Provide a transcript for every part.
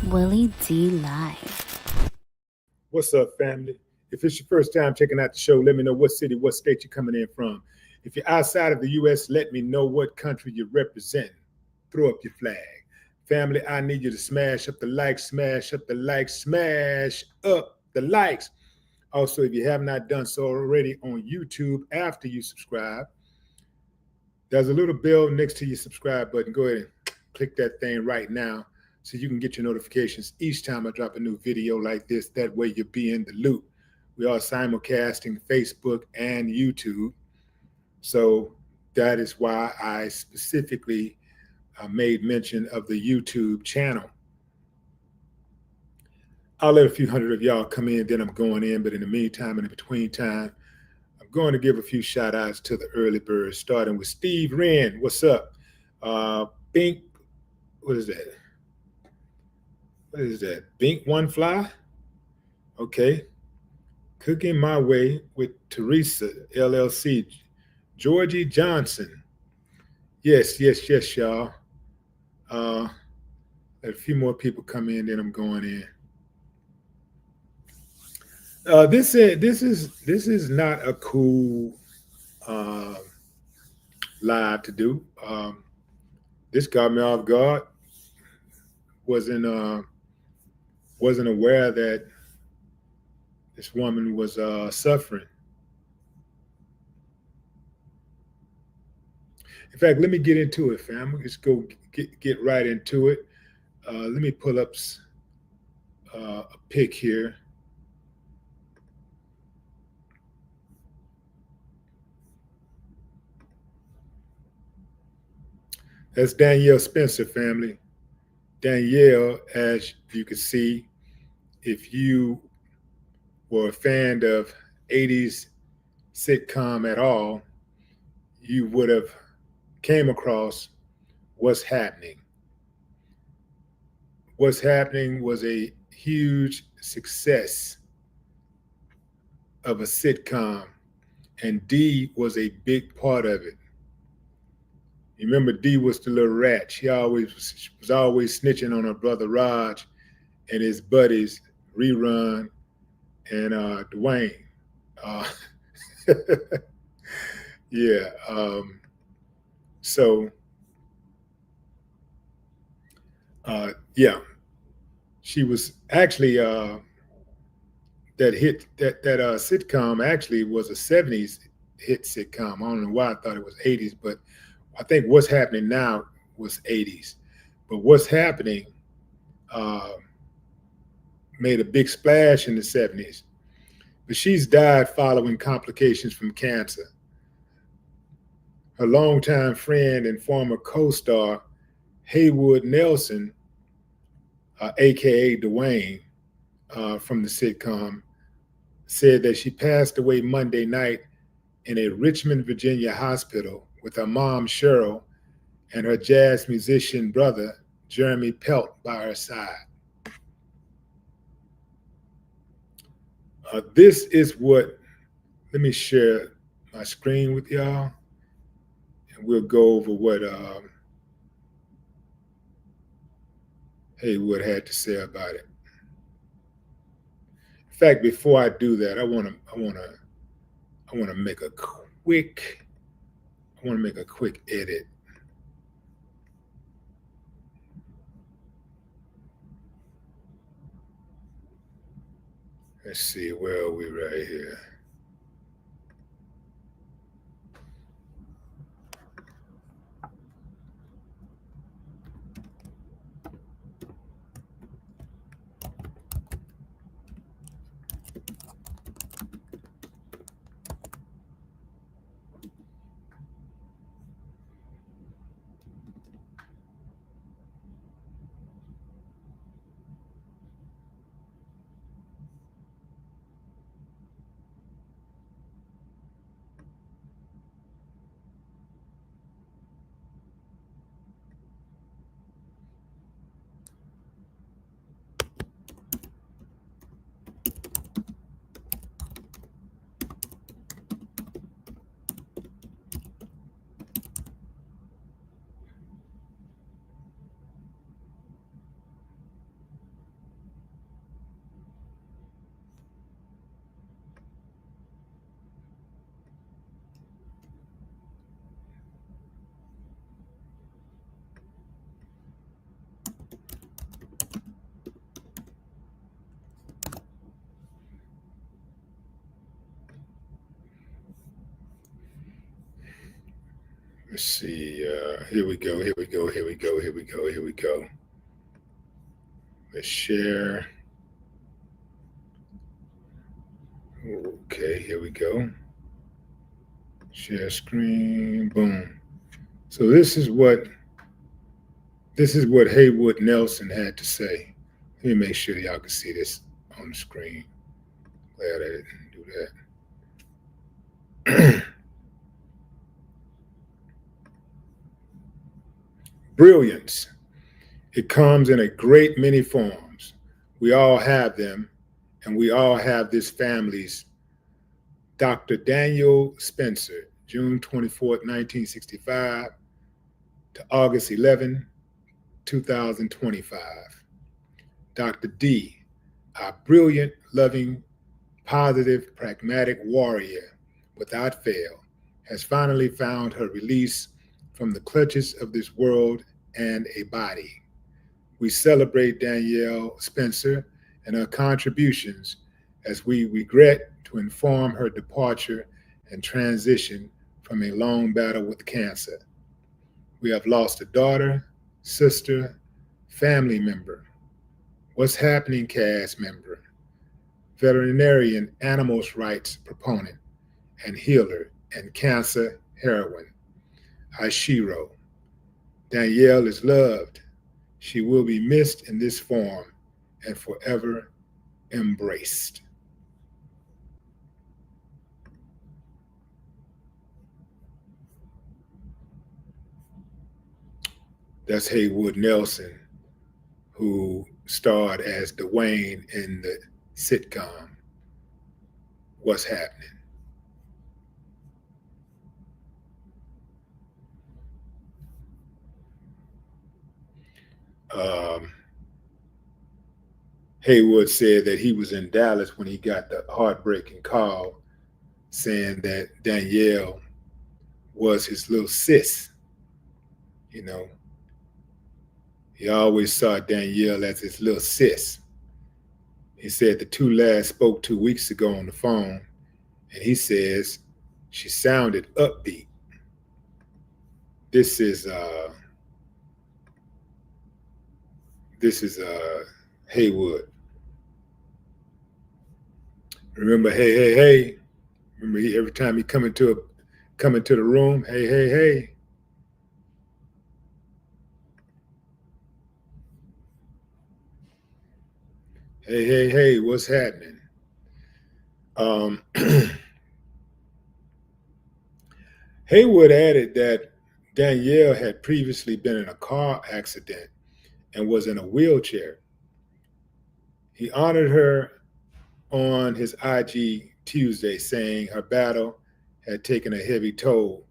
Willie D Live. What's up, family? If it's your first time checking out the show, let me know what city, what state you're coming in from. If you're outside of the U.S., let me know what country you represent. Throw up your flag. Family, I need you to smash up the likes, smash up the likes, smash up the likes. Also, if you have not done so already on YouTube after you subscribe, there's a little bell next to your subscribe button. Go ahead and click that thing right now so you can get your notifications each time I drop a new video like this. That way you'll be in the loop. We are simulcasting Facebook and YouTube. So that is why I specifically made mention of the YouTube channel. I'll let a few hundred of y'all come in, then I'm going in. But in the meantime, in the between time, I'm going to give a few shout outs to the early birds, starting with Steve Wren. What's up? Bink, what is that? What is that? Bink One Fly? Okay. Cooking My Way with Teresa, LLC. Georgie Johnson. Yes, yes, yes, y'all. Let a few more people come in, then I'm going in. This is not a cool uh, live to do. This got me off guard. Wasn't wasn't aware that this woman was suffering. In fact, let me get into it, fam. Let's go get right into it. Let me pull up a pic here. That's Danielle Spencer, family. Danielle, as you can see, if you were a fan of 80s sitcom at all, you would have came across What's Happening. What's Happening was a huge success of a sitcom, and Dee was a big part of it. You remember Dee was the little rat. She was always snitching on her brother Raj and his buddies Rerun and Dwayne. Uh, yeah. So yeah, she was actually that sitcom actually was a '70s hit sitcom. I don't know why I thought it was '80s, but I think What's Happening Now was '80s. But What's Happening uh, made a big splash in the '70s. But she's died following complications from cancer. Her longtime friend and former co-star Haywood Nelson, aka Dwayne, from the sitcom, said that she passed away Monday night in a Richmond, Virginia hospital with her mom, Cheryl, and her jazz musician brother, Jeremy Pelt, by her side. This is what, let me share my screen with y'all, and we'll go over what Haywood had to say about it. In fact, before I do that, I want to make a quick edit. Let's see, where are we right here? Let's see. Here we go. Here we go. Here we go. Here we go. Here we go. Let's share. Okay, here we go. Share screen. Boom. So this is what Haywood Nelson had to say. Let me make sure y'all can see this on the screen. Glad I didn't do that. Brilliance. It comes in a great many forms. We all have them, and we all have this family's. Dr. Danielle Spencer, June 24th, 1965 to August 11, 2025. Dr. D, a brilliant, loving, positive, pragmatic warrior without fail, has finally found her release from the clutches of this world and a body. We celebrate Danielle Spencer and her contributions as we regret to inform her departure and transition from a long battle with cancer. We have lost a daughter, sister, family member. What's happening, cast member, veterinarian animals rights proponent and healer and cancer heroine, Ashiro. Danielle is loved. She will be missed in this form and forever embraced. That's Haywood Nelson, who starred as Dwayne in the sitcom What's Happening. Um, Haywood said that he was in Dallas when he got the heartbreaking call saying that Danielle was his little sis. You know, he always saw Danielle as his little sis. He said the two last spoke 2 weeks ago on the phone, and he says she sounded upbeat. This is Haywood. Remember, hey, hey, hey. Remember, every time he come into the room, hey, hey, hey. Hey, hey, hey, what's happening? Haywood added that Danielle had previously been in a car accident and was in a wheelchair. He honored her on his IG Tuesday, saying her battle had taken a heavy toll,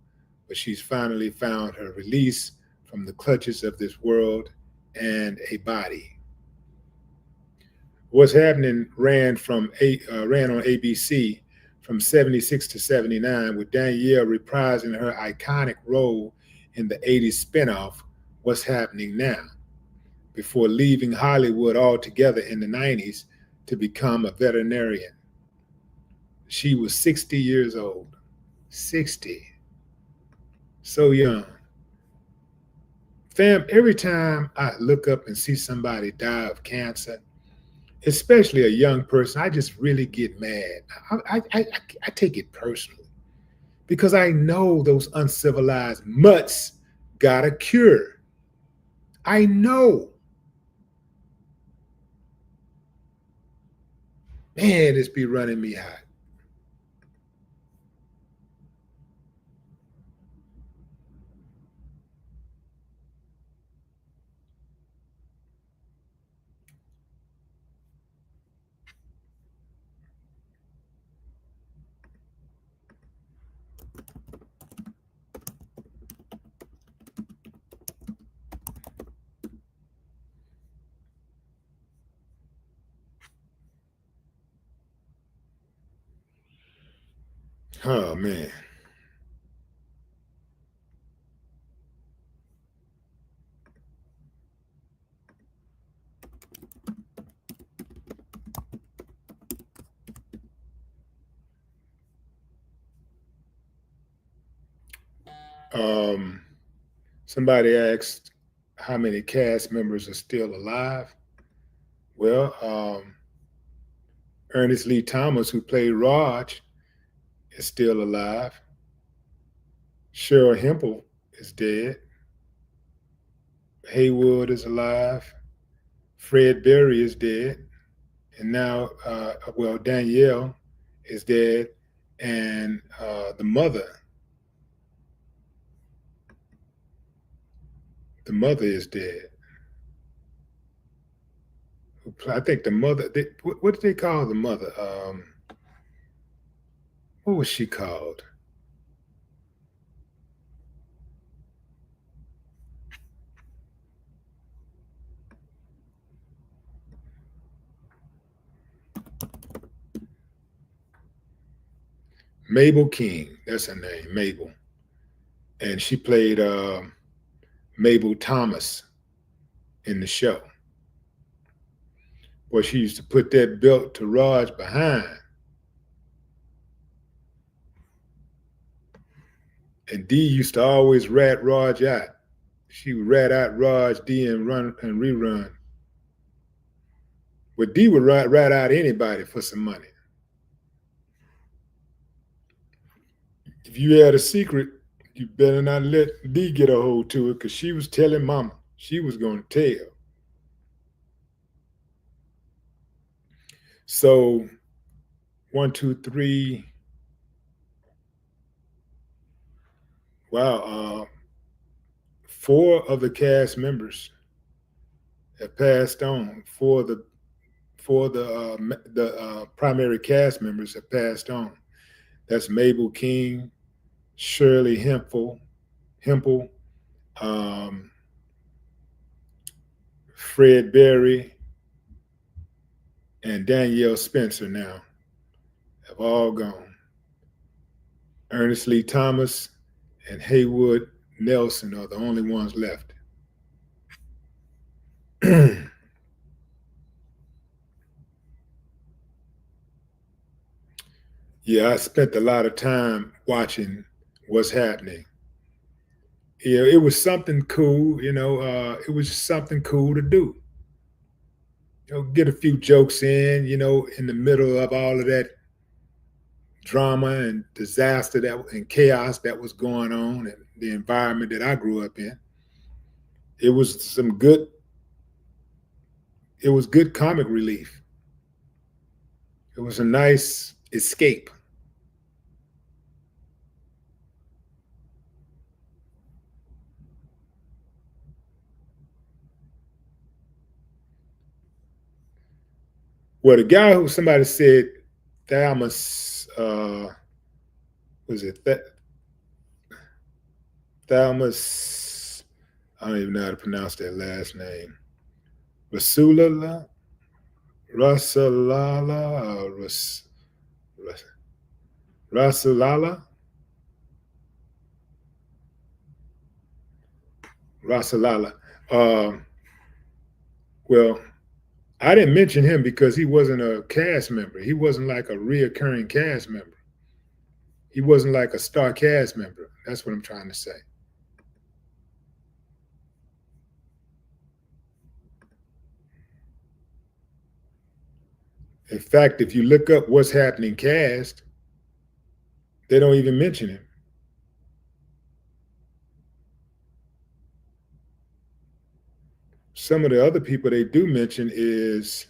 but she's finally found her release from the clutches of this world and a body. What's Happening ran on ABC from 76 to 79, with Danielle reprising her iconic role in the 80s spinoff What's Happening Now, before leaving Hollywood altogether in the 90s to become a veterinarian. She was 60 years old. 60. So young. Fam, every time I look up and see somebody die of cancer, especially a young person, I just really get mad. I take it personally because I know those uncivilized mutts got a cure. I know. Man, this be running me hot. Oh, man. Um, Somebody asked how many cast members are still alive. Well, Ernest Lee Thomas, who played Raj, is still alive. Cheryl Hempel is dead. Haywood is alive. Fred Berry is dead. And now, well, Danielle is dead. And the mother is dead. I think the mother, what did they call the mother? What was she called? Mabel King. That's her name, Mabel. And she played Mabel Thomas in the show. Boy, she used to put that belt to Raj behind. And Dee used to always rat Raj out. She would rat out Raj, Dee, and run and rerun. But Dee would rat out anybody for some money. If you had a secret, you better not let Dee get a hold to it, because she was telling Mama. She was going to tell. So, 1, 2, 3. Wow. 4 of the cast members have passed on. The primary cast members have passed on. That's Mabel King, Shirley Hempel, Fred Berry, and Danielle Spencer now have all gone. Ernest Lee Thomas and Haywood Nelson are the only ones left. Yeah, I spent a lot of time watching what's happening. Yeah, it was something cool, it was just something cool to do. Get a few jokes in, in the middle of all of that drama and disaster and chaos that was going on, and the environment that I grew up in. It was good comic relief. It was a nice escape. Well, the guy who somebody said Thalmus, was it that Thalmus? I don't even know how to pronounce that last name. Rasulala, Rasalala, Rasalala, Rasalala. Well, I didn't mention him because he wasn't a cast member. He wasn't like a reoccurring cast member. He wasn't like a star cast member. That's what I'm trying to say. In fact, if you look up what's happening cast, they don't even mention him. Some of the other people they do mention is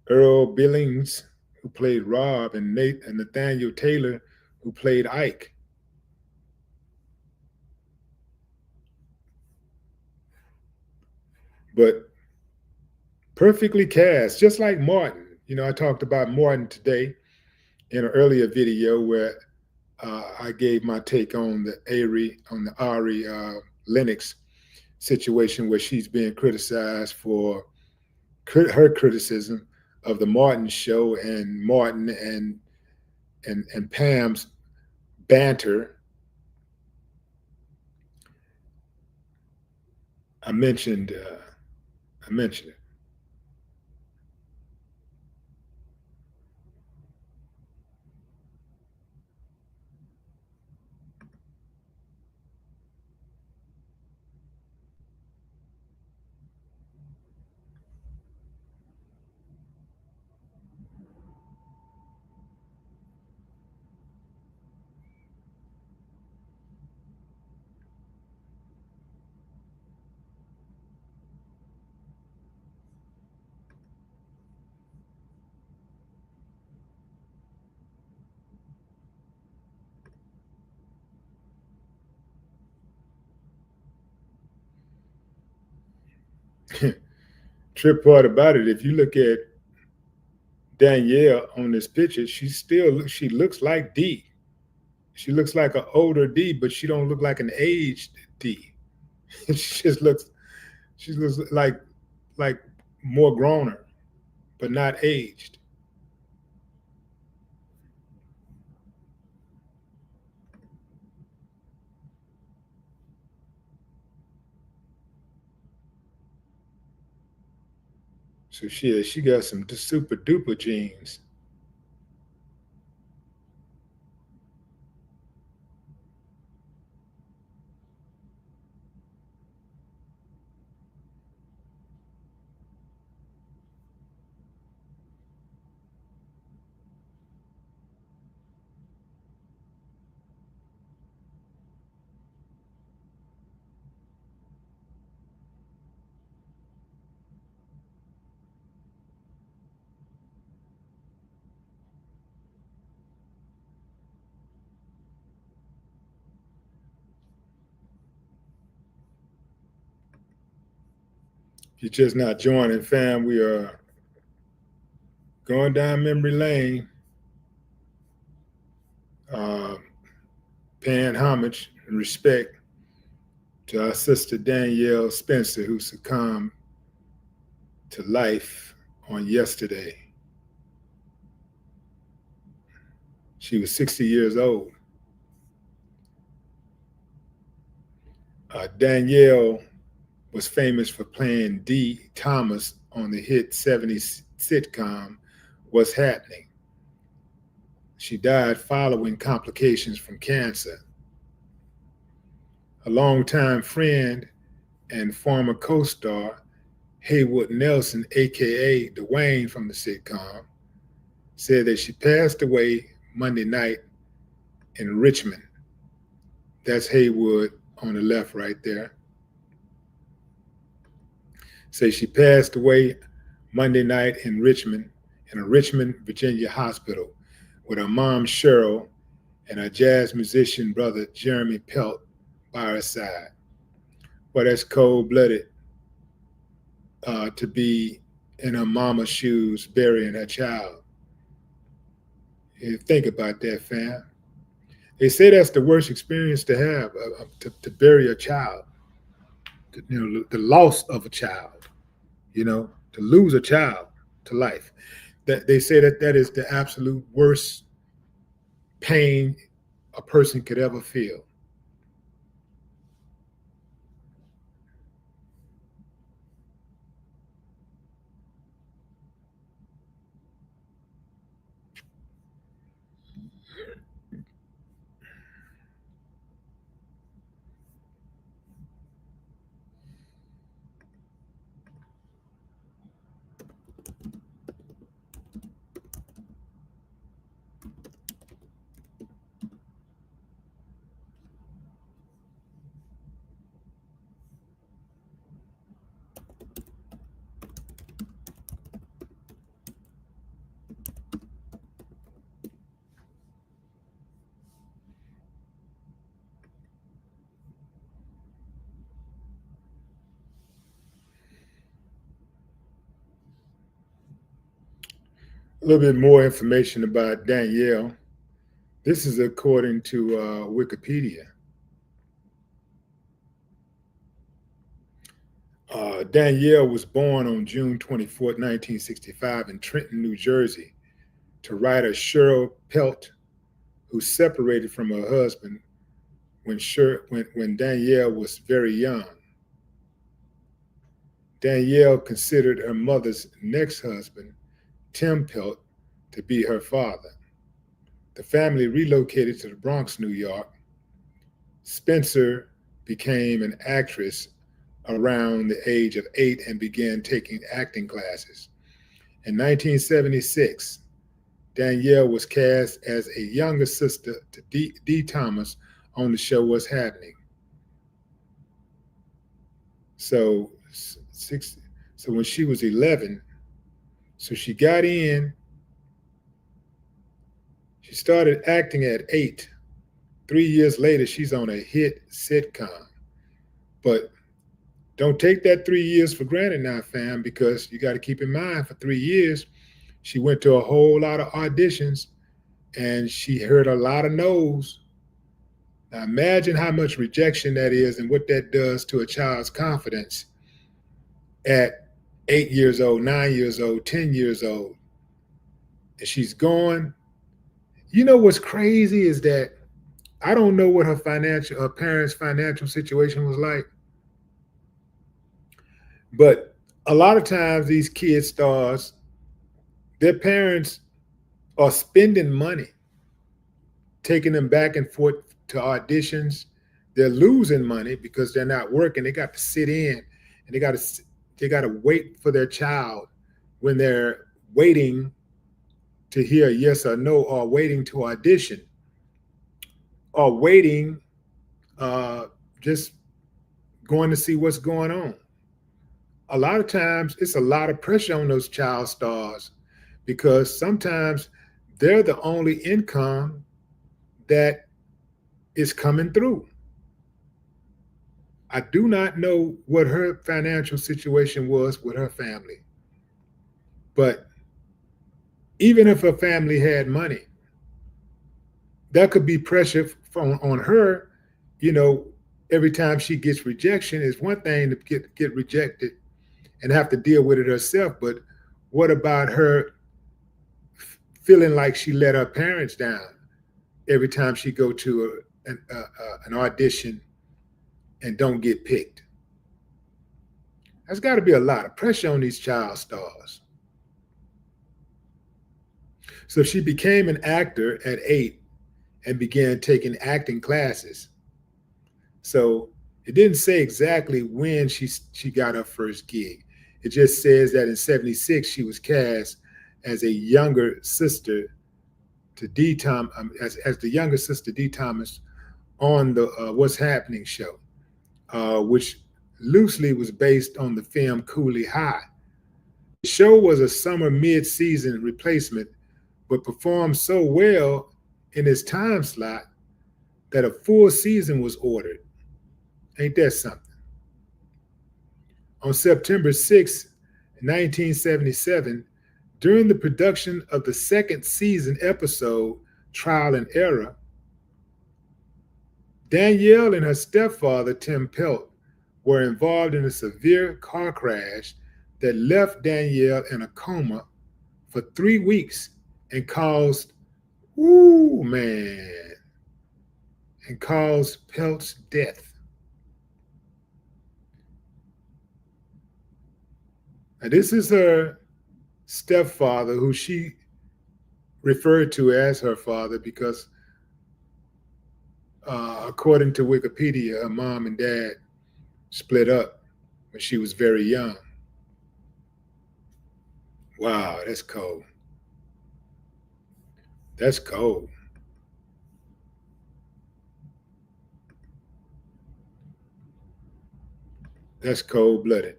Earl Billings, who played Rob, and Nathaniel Taylor, who played Ike. But perfectly cast, just like Martin. I talked about Martin today in an earlier video where I gave my take on the Ari Lennox situation, where she's being criticized for her criticism of the Martin show and Martin and Pam's banter. I mentioned it. Trip part about it, if you look at Danielle on this picture, she looks like D. She looks like an older D, but she don't look like an aged D. she just looks she looks like more growner, but not aged. So she got some super duper genes. If you're just not joining, fam, we are going down memory lane, uh, paying homage and respect to our sister Danielle Spencer, who succumbed to life on yesterday. She was 60 years old. Danielle was famous for playing Dee Thomas on the hit 70s sitcom What's Happening. She died following complications from cancer. A longtime friend and former co-star Haywood Nelson, aka Dwayne from the sitcom, said that she passed away Monday night in Richmond. That's Haywood on the left right there. Say she passed away Monday night in Richmond, in a Richmond, Virginia hospital with her mom Cheryl and her jazz musician brother Jeremy Pelt by her side. Well, that's cold-blooded to be in her mama's shoes burying her child. You think about that, fam. They say that's the worst experience to have, to bury a child. The loss of a child, to lose a child to life. That they say that is the absolute worst pain a person could ever feel. A little bit more information about Danielle. This is according to Wikipedia. Danielle was born on June 24th, 1965, in Trenton, New Jersey, to writer Cheryl Pelt, who separated from her husband when Danielle was very young. Danielle considered her mother's next husband, Tim Pelt, to be her father. The family relocated to the Bronx, New York. Spencer became an actress around the age of 8 and began taking acting classes. In 1976, Danielle was cast as a younger sister to D. Thomas on the show What's Happening. So, so when she was 11, so she got in, she started acting at 8. 3 years later, she's on a hit sitcom. But Don't take that 3 years for granted now, fam, because you got to keep in mind for 3 years, she went to a whole lot of auditions and she heard a lot of no's. Now imagine how much rejection that is and what that does to a child's confidence at 8 years old, 9 years old, 10 years old. And she's going. You know what's crazy is that I don't know what her parents' financial situation was like. But a lot of times these kid stars, their parents are spending money, taking them back and forth to auditions. They're losing money because they're not working. They got to sit in and they got to wait for their child when they're waiting to hear yes or no, or waiting to audition, or waiting, just going to see what's going on. A lot of times it's a lot of pressure on those child stars because sometimes they're the only income that is coming through. I do not know what her financial situation was with her family, but even if her family had money, that could be pressure on her. You know, every time she gets rejection, it's one thing to get rejected and have to deal with it herself. But what about her feeling like she let her parents down every time she go to an audition and don't get picked? There's got to be a lot of pressure on these child stars. So she became an actor at 8 and began taking acting classes. So it didn't say exactly when she got her first gig. It just says that in '76 she was cast as a younger sister to D. Thomas, as the younger sister D. Thomas on the What's Happening show, which loosely was based on the film Cooley High. The show was a summer mid-season replacement, but performed so well in its time slot that a full season was ordered. Ain't that something? On September 6, 1977, during the production of the second season episode, Trial and Error, Danielle and her stepfather, Tim Pelt, were involved in a severe car crash that left Danielle in a coma for 3 weeks and caused Pelt's death. Now, this is her stepfather, who she referred to as her father because, according to Wikipedia, her mom and dad split up when she was very young. Wow, that's cold. That's cold. That's cold-blooded.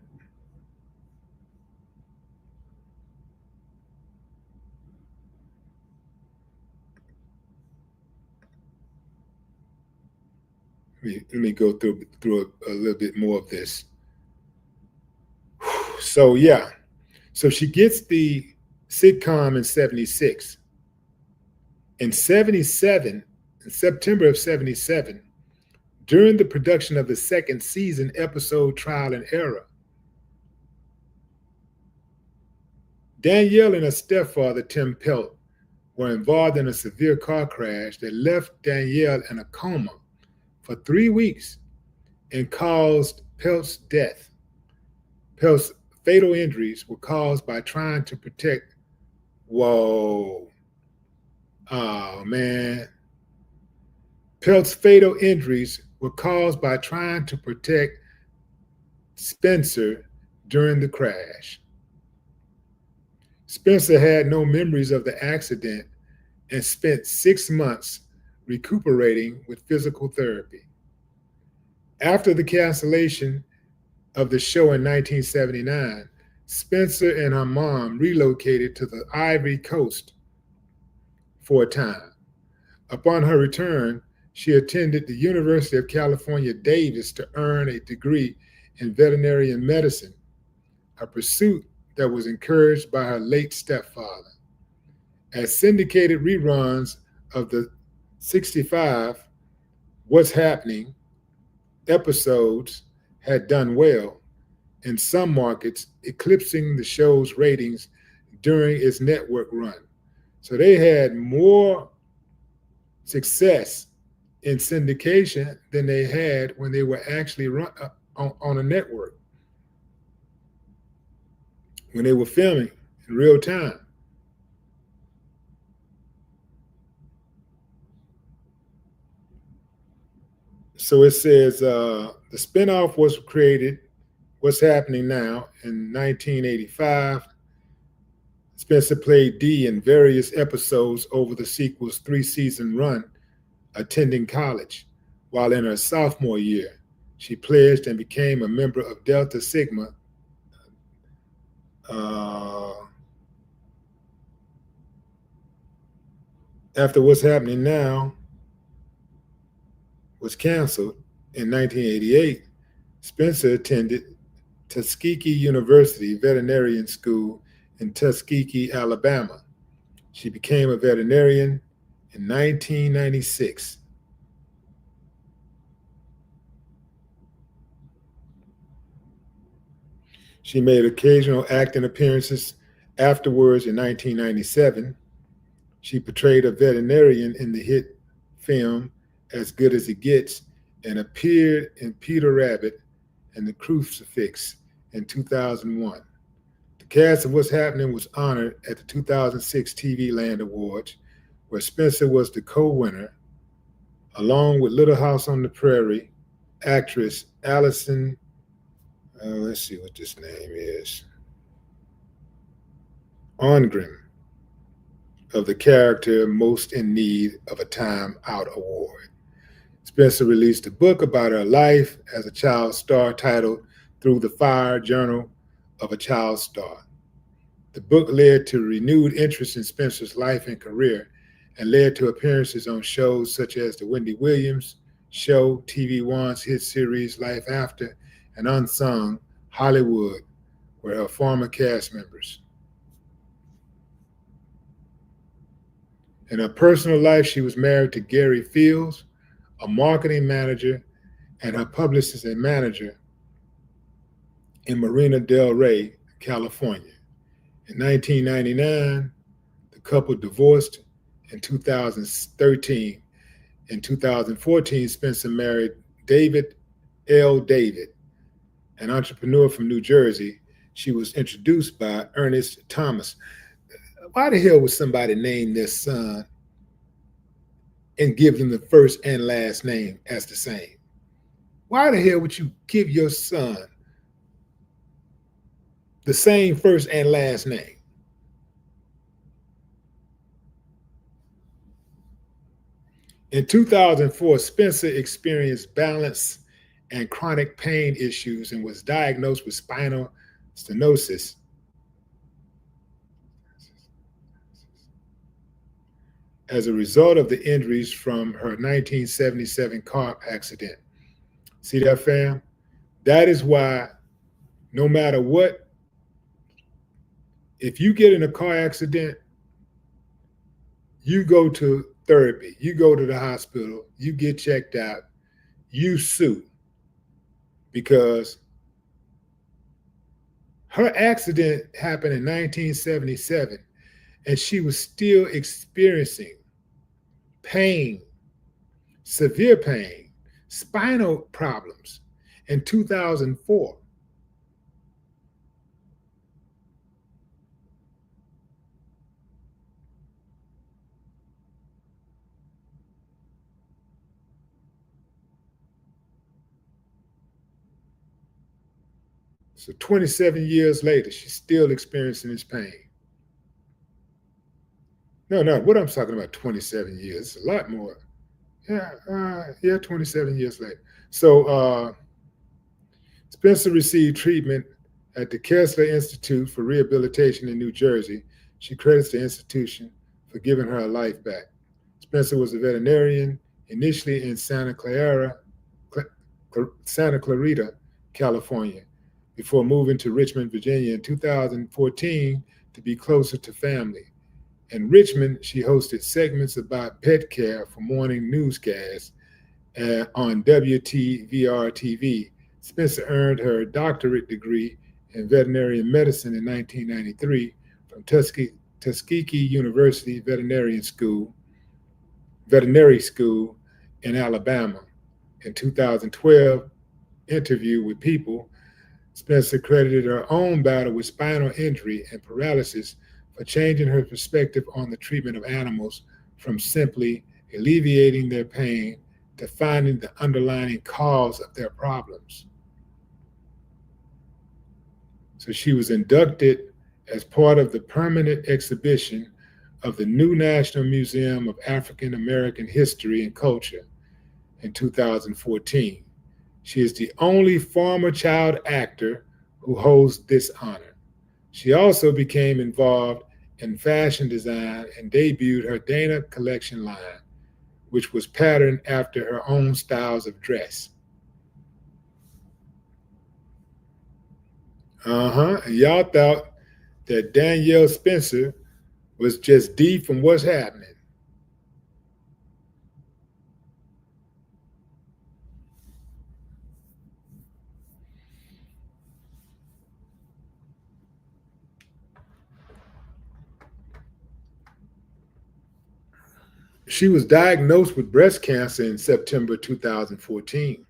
Let me go through a little bit more of this. So yeah, so she gets the sitcom in '76. In '77, in September of '77, during the production of the second season episode Trial and Error, Danielle and her stepfather, Tim Pelt, were involved in a severe car crash that left Danielle in a coma for 3 weeks and caused Pelt's death. Pelt's fatal injuries were caused by trying to protect. Whoa. Oh, man. Pelt's fatal injuries were caused by trying to protect Spencer during the crash. Spencer had no memories of the accident and spent 6 months recuperating with physical therapy. After the cancellation of the show in 1979, Spencer and her mom relocated to the Ivory Coast for a time. Upon her return, she attended the University of California, Davis to earn a degree in veterinarian medicine, a pursuit that was encouraged by her late stepfather. As syndicated reruns of the 65 What's Happening episodes had done well, in some markets, eclipsing the show's ratings during its network run. So they had more success in syndication than they had when they were actually on a network, when they were filming in real time. So it says the spinoff was created, What's Happening Now, in 1985. Spencer played Dee in various episodes over the sequel's 3-season run, attending college. While in her sophomore year, she pledged and became a member of Delta Sigma. After What's Happening Now was canceled in 1988, Spencer attended Tuskegee University Veterinarian School in Tuskegee, Alabama. She became a veterinarian in 1996. She made occasional acting appearances afterwards. In 1997, she portrayed a veterinarian in the hit film As Good as It Gets and appeared in Peter Rabbit and the Crucifix in 2001. The cast of What's Happening was honored at the 2006 TV Land Awards, where Spencer was the co-winner, along with Little House on the Prairie actress Allison, let's see what this name is, Ongrim, of the character Most in Need of a Time Out Award. Spencer released a book about her life as a child star titled Through the Fire, Journal of a Child Star. The book led to renewed interest in Spencer's life and career and led to appearances on shows such as The Wendy Williams Show, TV One's hit series Life After, and Unsung Hollywood, where her former cast members. In her personal life, she was married to Gary Fields, a marketing manager and her publicist and manager in Marina Del Rey, California. In 1999, the couple divorced. In 2013, in 2014, Spencer married David L. David, an entrepreneur from New Jersey. She was introduced by Ernest Thomas. Why the hell would somebody name their son and give them the first and last name as the same? Why the hell would you give your son the same first and last name? In 2004, Spencer experienced balance and chronic pain issues and was diagnosed with spinal stenosis. As a result of the injuries from her 1977 car accident. See that, fam? That is why no matter what, if you get in a car accident, you go to therapy, you go to the hospital, you get checked out, you sue. Because her accident happened in 1977 and she was still experiencing pain, severe pain, spinal problems in 2004. So 27 years later, she's still experiencing this pain. No, what I'm talking about, 27 years, a lot more. Yeah, 27 years later. So Spencer received treatment at the Kessler Institute for Rehabilitation in New Jersey. She credits the institution for giving her life back. Spencer was a veterinarian initially in Santa Clarita, California, before moving to Richmond, Virginia in 2014 to be closer to family. In Richmond, she hosted segments about pet care for morning newscasts on WTVR TV. Spencer earned her doctorate degree in veterinary medicine in 1993 from Tuskegee University Veterinary School in Alabama. In 2012, interview with People, Spencer credited her own battle with spinal injury and paralysis for changing her perspective on the treatment of animals from simply alleviating their pain to finding the underlying cause of their problems. So she was inducted as part of the permanent exhibition of the new National Museum of African American History and Culture in 2014. She is the only former child actor who holds this honor. She also became involved in fashion design and debuted her Dana collection line, which was patterned after her own styles of dress. And y'all thought that Danielle Spencer was just D from what's happening. She was diagnosed with breast cancer in September 2014.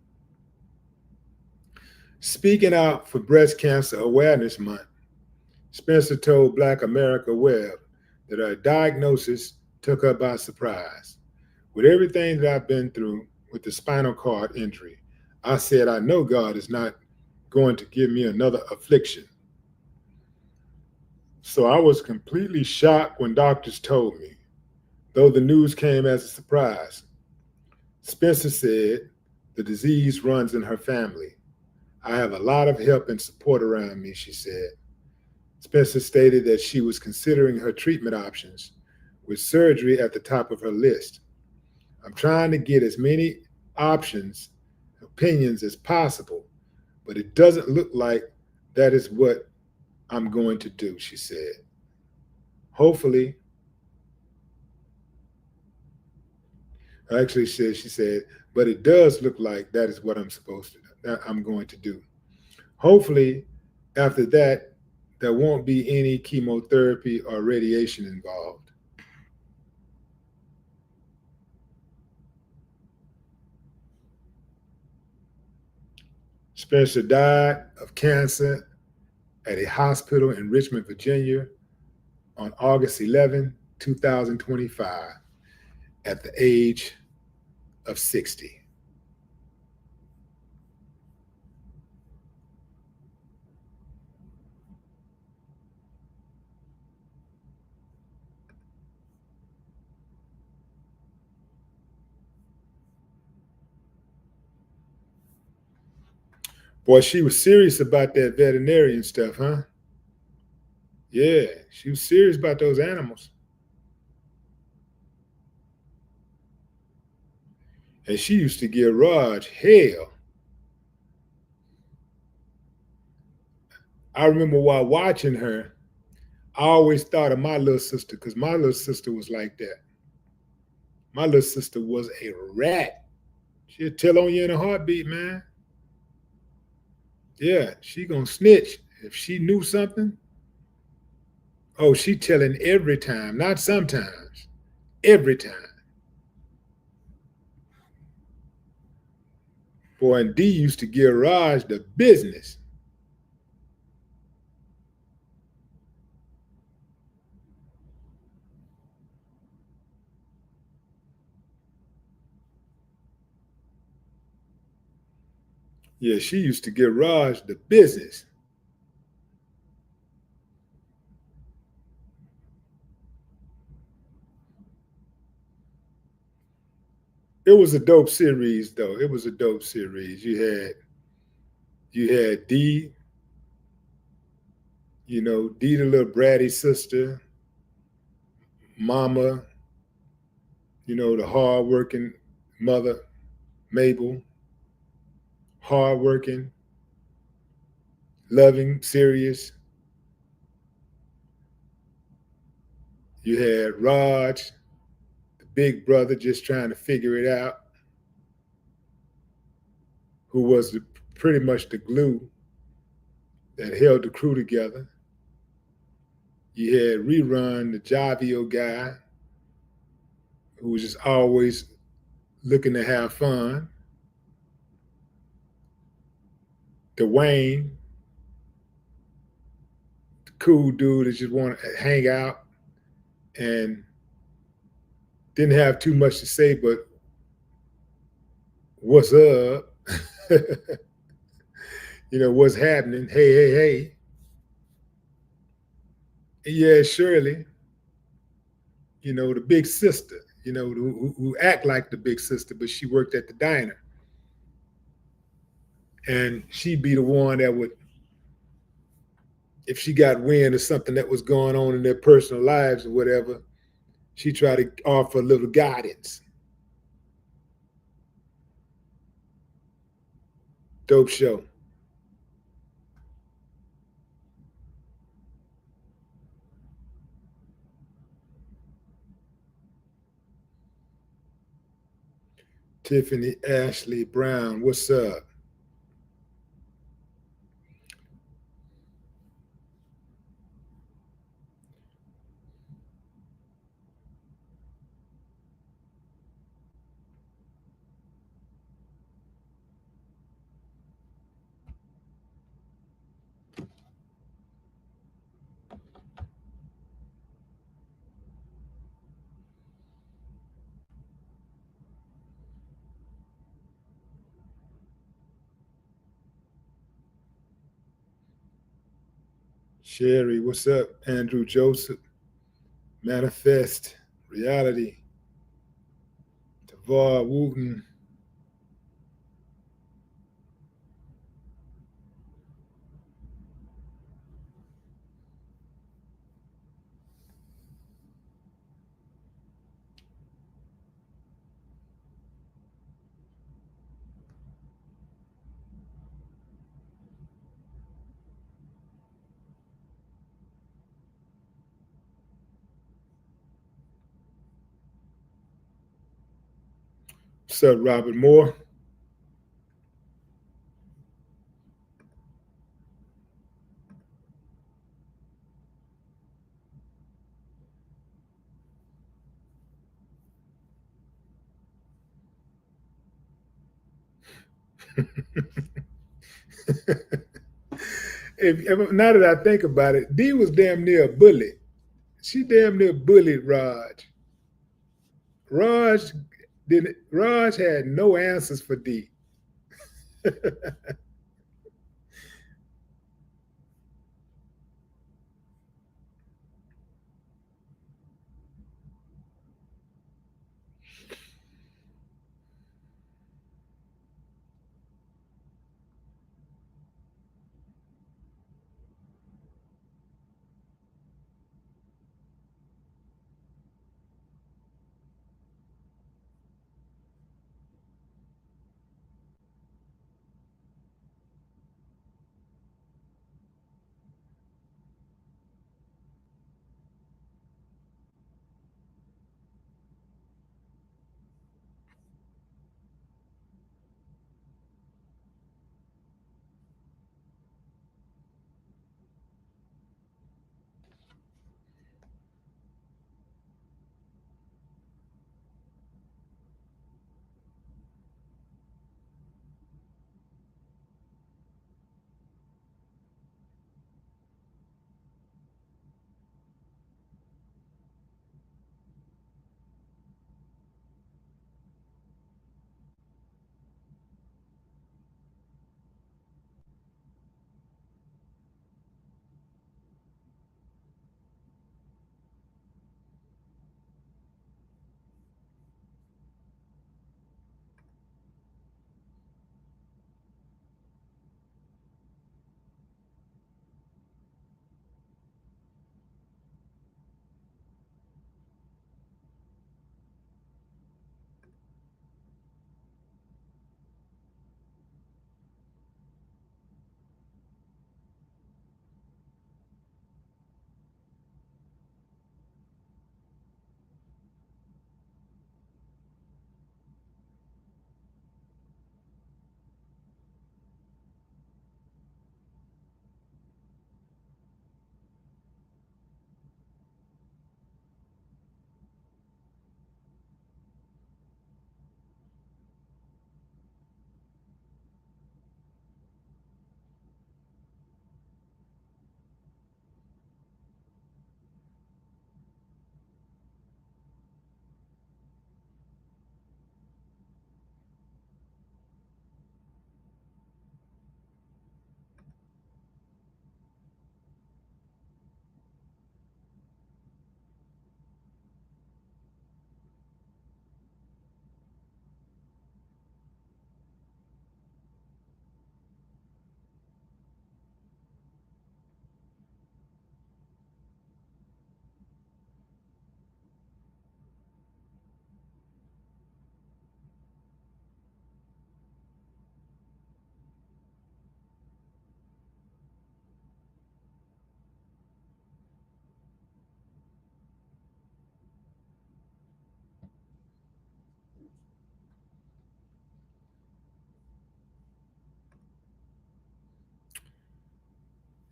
Speaking out for Breast Cancer Awareness Month, Spencer told Black America Web that her diagnosis took her by surprise. With everything that I've been through with the spinal cord injury, I said, I know God is not going to give me another affliction. So I was completely shocked when doctors told me, though the news came as a surprise. Spencer said the disease runs in her family. I have a lot of help and support around me, she said. Spencer stated that she was considering her treatment options, with surgery at the top of her list. I'm trying to get as many opinions as possible, but it doesn't look like that is what I'm going to do, she said. Hopefully, actually she said, but it does look like that is what I'm going to do. Hopefully, after that, there won't be any chemotherapy or radiation involved. Spencer died of cancer at a hospital in Richmond, Virginia on August 11, 2025, at the age of 60. Boy, she was serious about that veterinarian stuff, huh? Yeah, she was serious about those animals. And she used to give Raj hell. I remember while watching her, I always thought of my little sister because my little sister was like that. My little sister was a rat. She'd tell on you in a heartbeat, man. Yeah, she gonna snitch. If she knew something, oh, she telling every time, not sometimes, every time. Boy, and D used to give Raj the business. Yeah, she used to give Raj the business. It was a dope series, though. It was a dope series. You had D, D the little bratty sister, Mama, the hardworking mother, Mabel, hardworking. loving, serious. You had Raj, the big brother, just trying to figure it out, who was pretty much the glue that held the crew together. You had Rerun, the jovial guy, who was just always looking to have fun. Dwayne, the cool dude that just wanted to hang out and didn't have too much to say, but what's up? What's happening? Hey, hey, hey. And yeah, Shirley, the big sister, who act like the big sister, but she worked at the diner. And she'd be the one that would, if she got wind of something that was going on in their personal lives or whatever, she tried to offer a little guidance. Dope show. Tiffany Ashley Brown, what's up? Sherry, what's up? Andrew Joseph, Manifest, Reality, Tavar Wooten. What's up, Robert Moore? Now that I think about it, Dee was damn near a bully. She damn near bullied Raj. Raj didn't. Raj had no answers for Dee.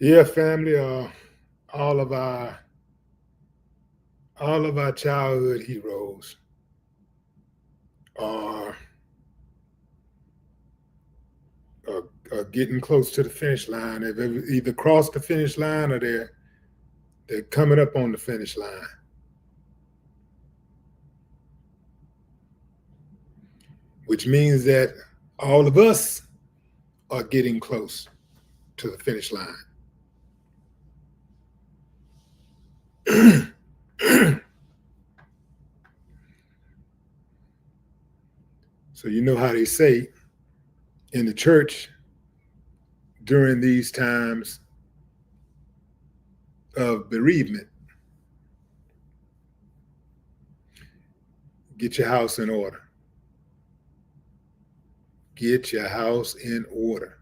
Yeah, family. All of our all of our childhood heroes are, are getting close to the finish line. They've either crossed the finish line or they're coming up on the finish line, which means that all of us are getting close to the finish line. So you know how they say in the church during these times of bereavement, get your house in order. Get your house in order.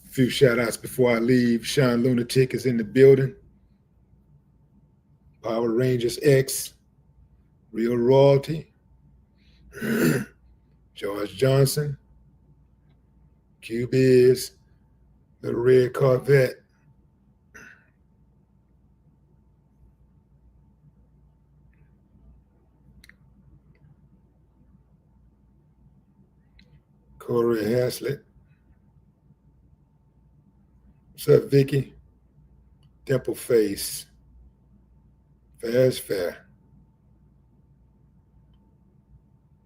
A few shout outs before I leave. Sean Lunatic is in the building. Power Rangers X, Real Royalty, George Johnson, Q-Biz, the Red Corvette, Corey Haslett. What's up, Vicky? Dimple Face. Fair's fair.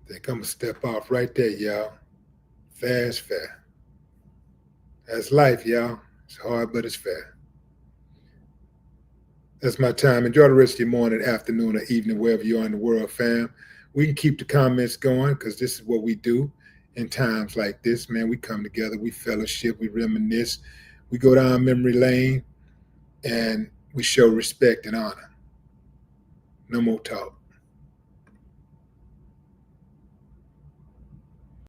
Think I'm gonna step off right there, y'all. Fair's fair. That's life, y'all. It's hard, but it's fair. That's my time. Enjoy the rest of your morning, afternoon, or evening, wherever you are in the world, fam. We can keep the comments going because this is what we do in times like this, man. We come together, we fellowship, we reminisce, we go down memory lane, and we show respect and honor. No more talk.